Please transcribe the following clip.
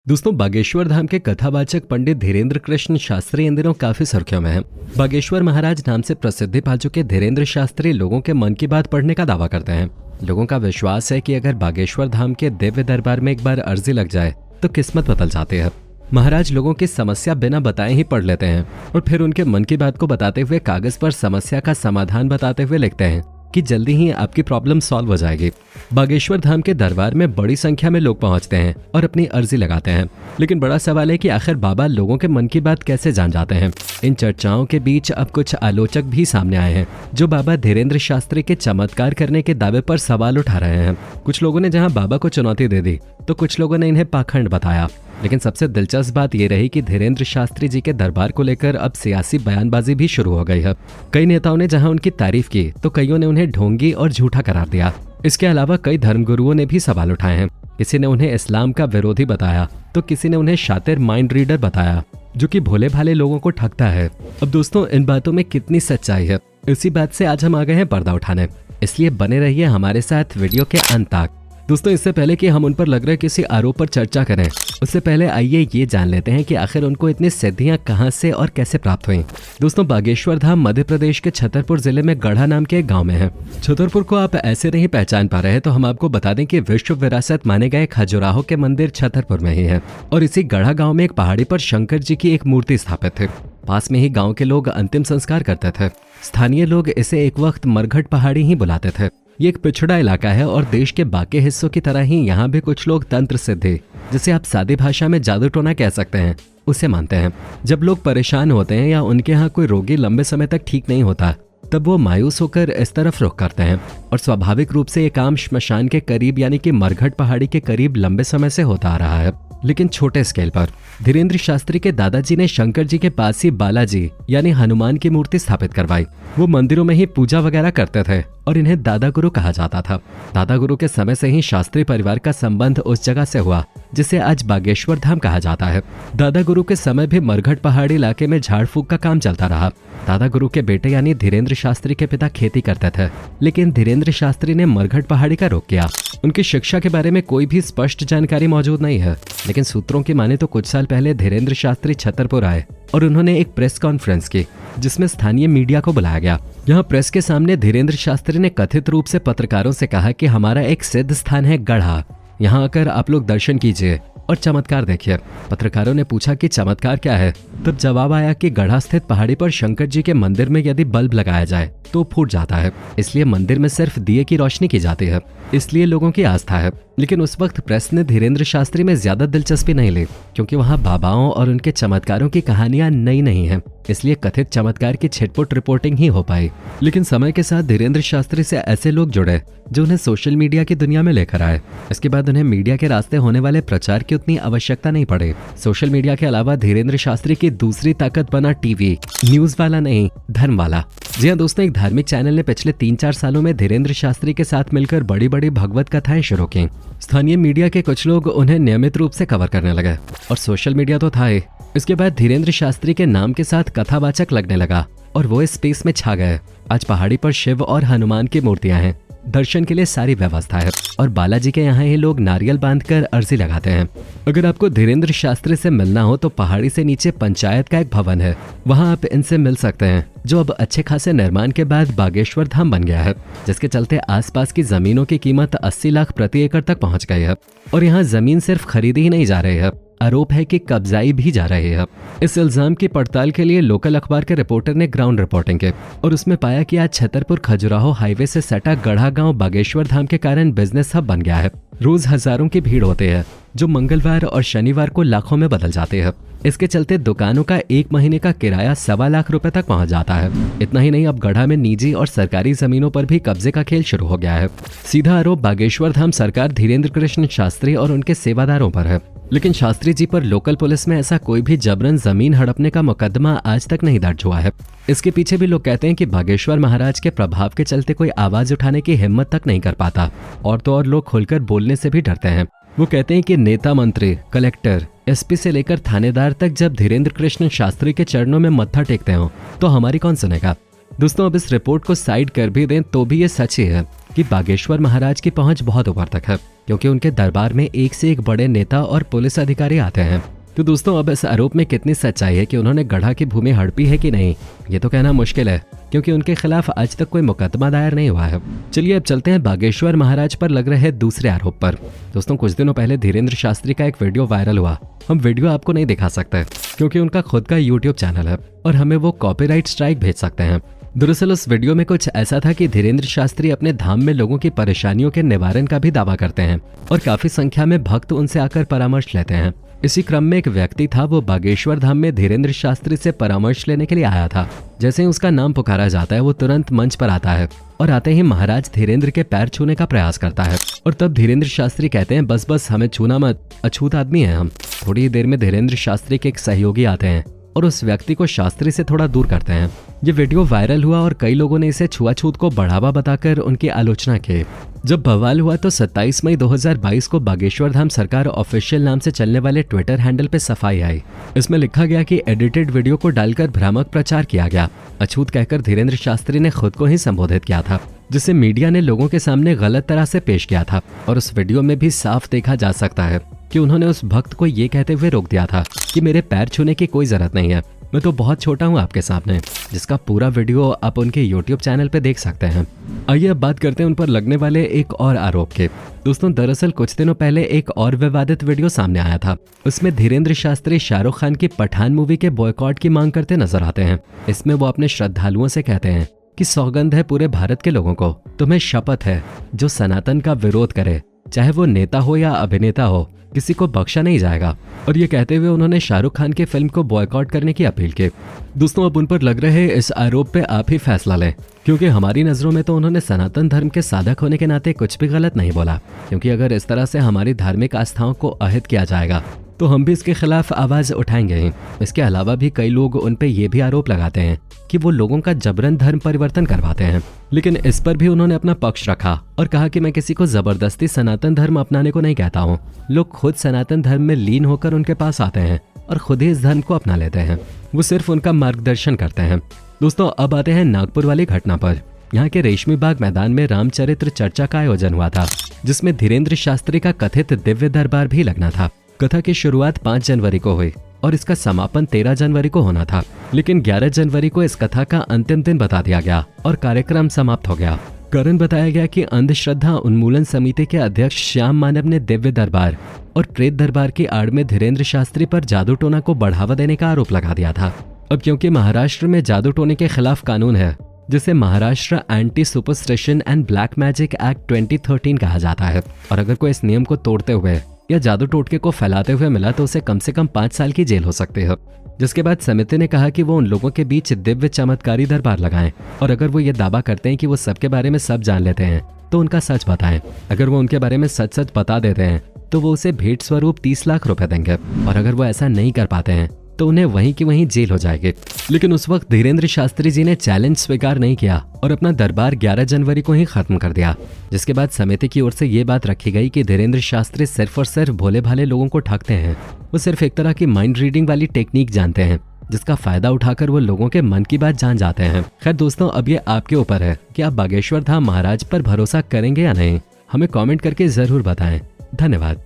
दोस्तों, बागेश्वर धाम के कथावाचक पंडित धीरेन्द्र कृष्ण शास्त्री इन दिनों काफी सुर्खियों में हैं। बागेश्वर महाराज नाम से प्रसिद्धि पा चुके धीरेन्द्र शास्त्री लोगों के मन की बात पढ़ने का दावा करते हैं। लोगों का विश्वास है कि अगर बागेश्वर धाम के दिव्य दरबार में एक बार अर्जी लग जाए तो किस्मत बदल जाती है। महाराज लोगों की समस्या बिना बताए ही पढ़ लेते हैं और फिर उनके मन की बात को बताते हुए कागज पर समस्या का समाधान बताते हुए लिखते हैं कि जल्दी ही आपकी प्रॉब्लम सॉल्व हो जाएगी। बागेश्वर धाम के दरबार में बड़ी संख्या में लोग पहुंचते हैं और अपनी अर्जी लगाते हैं, लेकिन बड़ा सवाल है कि आखिर बाबा लोगों के मन की बात कैसे जान जाते हैं। इन चर्चाओं के बीच अब कुछ आलोचक भी सामने आए हैं जो बाबा धीरेन्द्र शास्त्री के चमत्कार करने के दावे पर सवाल उठा रहे हैं। कुछ लोगों ने जहां बाबा को चुनौती दे दी तो कुछ लोगों ने इन्हें पाखंड बताया। लेकिन सबसे दिलचस्प बात यह रही कि धीरेन्द्र शास्त्री जी के दरबार को लेकर अब सियासी बयानबाजी भी शुरू हो गई है। कई नेताओं ने जहां उनकी तारीफ की तो कईयों ने उन्हें ढोंगी और झूठा करार दिया। इसके अलावा कई धर्मगुरुओं ने भी सवाल उठाए हैं। किसी ने उन्हें इस्लाम का विरोधी बताया तो किसी ने उन्हें शातिर माइंड रीडर बताया जो कि भोले भाले लोगों को ठगता है। अब दोस्तों, इन बातों में कितनी सच्चाई है, इसी बात से आज हम आ गए हैं पर्दा उठाने, इसलिए बने रहिए हमारे साथ वीडियो के अंत तक। दोस्तों, इससे पहले कि हम उन पर लग रहे किसी आरोप पर चर्चा करें, उससे पहले आइए ये जान लेते हैं कि आखिर उनको इतनी सिद्धियां कहां से और कैसे प्राप्त हुई। दोस्तों, बागेश्वर धाम मध्य प्रदेश के छतरपुर जिले में गढ़ा नाम के एक गांव में है। छतरपुर को आप ऐसे नहीं पहचान पा रहे तो हम आपको बता दें कि विश्व विरासत माने गए खजुराहो के मंदिर छतरपुर में ही है और इसी गढ़ा गाँव में एक पहाड़ी पर शंकर जी की एक मूर्ति स्थापित है। पास में ही गाँव के लोग अंतिम संस्कार करते थे। स्थानीय लोग इसे एक वक्त मरघट पहाड़ी ही बुलाते थे। ये एक पिछड़ा इलाका है और देश के बाकी हिस्सों की तरह ही यहाँ भी कुछ लोग तंत्र सिद्धि, जिसे आप सादी भाषा में जादू टोना कह सकते हैं, उसे मानते हैं। जब लोग परेशान होते हैं या उनके यहाँ कोई रोगी लंबे समय तक ठीक नहीं होता तब वो मायूस होकर इस तरफ रुख करते हैं और स्वाभाविक रूप से ये काम श्मशान के करीब यानी कि मरघट पहाड़ी के करीब लंबे समय से होता आ रहा है, लेकिन छोटे स्केल पर। धीरेन्द्र शास्त्री के दादाजी ने शंकर जी के पास ही बालाजी यानी हनुमान की मूर्ति स्थापित करवाई। वो मंदिरों में ही पूजा वगैरह करते थे और इन्हें दादा गुरु कहा जाता था। दादा गुरु के समय से ही शास्त्री परिवार का संबंध उस जगह से हुआ जिसे आज बागेश्वर धाम कहा जाता है। दादा गुरु के समय भी मरघट पहाड़ी इलाके में झाड़ फूक का काम चलता रहा। दादा गुरु के बेटे यानी धीरेन्द्र शास्त्री के पिता खेती करते थे, लेकिन धीरेन्द्र शास्त्री ने मरघट पहाड़ी का रुख किया। उनकी शिक्षा के बारे में कोई भी स्पष्ट जानकारी मौजूद नहीं है, लेकिन सूत्रों की माने तो कुछ साल पहले धीरेन्द्र शास्त्री छतरपुर आए और उन्होंने एक प्रेस कॉन्फ्रेंस की जिसमें स्थानीय मीडिया को बुलाया गया। यहाँ प्रेस के सामने धीरेन्द्र शास्त्री ने कथित रूप से पत्रकारों से कहा कि हमारा एक सिद्ध स्थान है गढ़ा, यहाँ आकर आप लोग दर्शन कीजिए और चमत्कार देखिए। पत्रकारों ने पूछा कि चमत्कार क्या है, तब जवाब आया कि गढ़ा स्थित पहाड़ी पर शंकर जी के मंदिर में यदि बल्ब लगाया जाए तो फूट जाता है, इसलिए मंदिर में सिर्फ दिए की रोशनी की जाती है, इसलिए लोगों की आस्था है। लेकिन उस वक्त प्रेस ने धीरेन्द्र शास्त्री में ज्यादा दिलचस्पी नहीं ली, क्योंकि वहाँ बाबाओं और उनके चमत्कारों की कहानियां नई नहीं है, इसलिए कथित चमत्कार की छिटपुट रिपोर्टिंग ही हो पाई। लेकिन समय के साथ धीरेन्द्र शास्त्री से ऐसे लोग जुड़े जो उन्हें सोशल मीडिया की दुनिया में लेकर आए। इसके बाद उन्हें मीडिया के रास्ते होने वाले प्रचार की उतनी आवश्यकता नहीं पड़ी। सोशल मीडिया के अलावा धीरेन्द्र शास्त्री की दूसरी ताकत बना टीवी, न्यूज वाला नहीं, धर्म वाला। जी हाँ दोस्तों, एक धार्मिक चैनल ने पिछले 3-4 सालों में धीरेन्द्र शास्त्री के साथ मिलकर बड़ी बड़ी भगवत कथाएं शुरू की। स्थानीय मीडिया के कुछ लोग उन्हें नियमित रूप से कवर करने लगे और सोशल मीडिया तो था ही। इसके बाद धीरेन्द्र शास्त्री के नाम के साथ कथावाचक लगने लगा और वो इस स्पेस में छा गए। आज पहाड़ी पर शिव और हनुमान की मूर्तियां हैं, दर्शन के लिए सारी व्यवस्था है और बालाजी के यहाँ ही लोग नारियल बांधकर अर्जी लगाते हैं। अगर आपको धीरेन्द्र शास्त्री से मिलना हो तो पहाड़ी से नीचे पंचायत का एक भवन है, वहाँ आप इनसे मिल सकते हैं, जो अब अच्छे खासे निर्माण के बाद बागेश्वर धाम बन गया है, जिसके चलते आसपास की जमीनों की कीमत 80 लाख प्रति एकड़ तक पहुंच गई है। और यहाँ जमीन सिर्फ खरीदी ही नहीं जा रही है, आरोप है कि कब्जाई भी जा रही है। इस इल्जाम की पड़ताल के लिए लोकल अखबार के रिपोर्टर ने ग्राउंड रिपोर्टिंग की और उसमें पाया कि आज छतरपुर खजुराहो हाईवे से सटा गढ़ा गांव बागेश्वर धाम के कारण बिजनेस हब बन गया है। रोज हजारों की भीड़ होती है, जो मंगलवार और शनिवार को लाखों में बदल जाती है। इसके चलते दुकानों का 1 महीने का किराया 1.25 लाख रुपए तक पहुंच जाता है। इतना ही नहीं, अब गढ़ा में निजी और सरकारी जमीनों पर भी कब्जे का खेल शुरू हो गया है। सीधा आरोप बागेश्वर धाम सरकार धीरेन्द्र कृष्ण शास्त्री और उनके सेवादारों पर है, लेकिन शास्त्री जी पर लोकल पुलिस में ऐसा कोई भी जबरन जमीन हड़पने का मुकदमा आज तक नहीं दर्ज हुआ है। इसके पीछे भी लोग कहते हैं कि बागेश्वर महाराज के प्रभाव के चलते कोई आवाज उठाने की हिम्मत तक नहीं कर पाता और तो और लोग खुलकर बोलने से भी डरते हैं। वो कहते हैं कि नेता मंत्री, कलेक्टर, एसपी से लेकर थानेदार तक जब धीरेन्द्र कृष्ण शास्त्री के चरणों में मत्था टेकते हो तो हमारी कौन सुनेगा। दोस्तों अब इस रिपोर्ट को साइड कर भी दें तो भी ये सच ही है कि बागेश्वर महाराज की पहुंच बहुत ऊपर तक है, क्योंकि उनके दरबार में एक से एक बड़े नेता और पुलिस अधिकारी आते हैं। तो दोस्तों अब इस आरोप में कितनी सच्चाई है कि उन्होंने गढ़ा की भूमि हड़पी है कि नहीं, ये तो कहना मुश्किल है, क्योंकि उनके खिलाफ आज तक कोई मुकदमा दायर नहीं हुआ है। चलिए अब चलते हैं बागेश्वर महाराज पर लग रहे दूसरे आरोप पर। दोस्तों कुछ दिनों पहले धीरेंद्र शास्त्री का एक वीडियो वायरल हुआ। हम वीडियो आपको नहीं दिखा सकते क्योंकि उनका खुद का यूट्यूब चैनल है और हमें वो कॉपीराइट स्ट्राइक भेज सकते हैं। दरअसल उस वीडियो में कुछ ऐसा था कि धीरेंद्र शास्त्री अपने धाम में लोगों की परेशानियों के निवारण का भी दावा करते हैं और काफी संख्या में भक्त उनसे आकर परामर्श लेते हैं। इसी क्रम में एक व्यक्ति था, वो बागेश्वर धाम में धीरेंद्र शास्त्री से परामर्श लेने के लिए आया था। जैसे ही उसका नाम पुकारा जाता है वो तुरंत मंच पर आता है और आते ही महाराज धीरेंद्र के पैर छूने का प्रयास करता है और तब धीरेंद्र शास्त्री कहते हैं बस बस हमें छूना मत, अछूत आदमी है हम। थोड़ी देर में धीरेंद्र शास्त्री के एक सहयोगी आते हैं और उस व्यक्ति को शास्त्री से थोड़ा दूर करते हैं। ये वीडियो वायरल हुआ और कई लोगों ने इसे छुआछूत को बढ़ावा बताकर उनकी आलोचना की। जब बवाल हुआ तो 27 मई 2022 को बागेश्वर धाम सरकार ऑफिशियल नाम से चलने वाले ट्विटर हैंडल पे सफाई आई। इसमें लिखा गया कि एडिटेड वीडियो को डालकर भ्रामक प्रचार किया गया। अछूत कहकर धीरेंद्र शास्त्री ने खुद को ही संबोधित किया था, जिसे मीडिया ने लोगों के सामने गलत तरह से पेश किया था और उस वीडियो में भी साफ देखा जा सकता है कि उन्होंने उस भक्त को ये कहते हुए रोक दिया था कि मेरे पैर छूने की कोई जरूरत नहीं है, मैं तो बहुत छोटा हूँ आपके सामने, जिसका पूरा वीडियो आप उनके YouTube चैनल पे देख सकते हैं। आइए अब बात करते हैं उन पर लगने वाले एक और आरोप के। दोस्तों दरअसल कुछ दिनों पहले एक और विवादित वीडियो सामने आया था। उसमें धीरेंद्र शास्त्री शाहरुख खान की पठान मूवी के बॉयकॉट की मांग करते नजर आते हैं। इसमें वो अपने श्रद्धालुओं से कहते हैं कि सौगंध है पूरे भारत के लोगों को, तुम्हें शपथ है, जो सनातन का विरोध करे, चाहे वो नेता हो या अभिनेता हो, किसी को बख्शा नहीं जाएगा। और ये कहते हुए उन्होंने शाहरुख खान की फिल्म को बॉयकॉट करने की अपील की। दोस्तों अब उन पर लग रहे इस आरोप पे आप ही फैसला लें, क्योंकि हमारी नजरों में तो उन्होंने सनातन धर्म के साधक होने के नाते कुछ भी गलत नहीं बोला, क्योंकि अगर इस तरह से हमारी धार्मिक आस्थाओं को अहित किया जाएगा तो हम भी इसके खिलाफ आवाज उठाएंगे ही। इसके अलावा भी कई लोग उन पे ये भी आरोप लगाते हैं कि वो लोगों का जबरन धर्म परिवर्तन करवाते हैं, लेकिन इस पर भी उन्होंने अपना पक्ष रखा और कहा कि मैं किसी को जबरदस्ती सनातन धर्म अपनाने को नहीं कहता हूँ। लोग खुद सनातन धर्म में लीन होकर उनके पास आते हैं और खुद ही इस धर्म को अपना लेते हैं, वो सिर्फ उनका मार्गदर्शन करते हैं। दोस्तों अब आते हैं नागपुर वाली घटना पर। यहाँ के रेशमी बाग मैदान में रामचरित्र चर्चा का आयोजन हुआ था, जिसमें धीरेंद्र शास्त्री का कथित दिव्य दरबार भी लगना था। कथा की शुरुआत 5 जनवरी को हुई और इसका समापन 13 जनवरी को होना था, लेकिन 11 जनवरी को इस कथा का अंतिम दिन बता दिया गया और कार्यक्रम समाप्त हो गया। कारण बताया गया कि अंधश्रद्धा उन्मूलन समिति के अध्यक्ष श्याम मानव ने दिव्य दरबार और प्रेत दरबार की आड़ में धीरेंद्र शास्त्री पर जादू टोना को बढ़ावा देने का आरोप लगा दिया था। अब क्योंकि महाराष्ट्र में जादू टोने के खिलाफ कानून है, जिसे Maharashtra anti superstition and black magic act 2013 कहा जाता है, और अगर कोई इस नियम को तोड़ते हुए या जादू टोटके को फैलाते हुए मिला तो उसे कम से कम 5 साल की जेल हो सकती है। जिसके बाद समिति ने कहा कि वो उन लोगों के बीच दिव्य चमत्कारी दरबार लगाएं, और अगर वो ये दावा करते हैं कि वो सबके बारे में सब जान लेते हैं तो उनका सच बताएं। अगर वो उनके बारे में सच सच बता देते हैं तो वो उसे भेंट स्वरूप 30 लाख रुपए देंगे, और अगर वो ऐसा नहीं कर पाते हैं तो उन्हें वहीं की वहीं जेल हो जाएगी। लेकिन उस वक्त धीरेंद्र शास्त्री जी ने चैलेंज स्वीकार नहीं किया और अपना दरबार 11 जनवरी को ही खत्म कर दिया। जिसके बाद समिति की ओर से ये बात रखी गई कि धीरेंद्र शास्त्री सिर्फ और सिर्फ भोले भाले लोगों को ठगते हैं। वो सिर्फ एक तरह की माइंड रीडिंग वाली टेक्निक जानते हैं, जिसका फायदा उठाकर वो लोगों के मन की बात जान जाते हैं। खैर दोस्तों, अब ये आपके ऊपर है कि आप बागेश्वर धाम महाराज पर भरोसा करेंगे या नहीं। हमें कॉमेंट करके जरूर बताएं। धन्यवाद।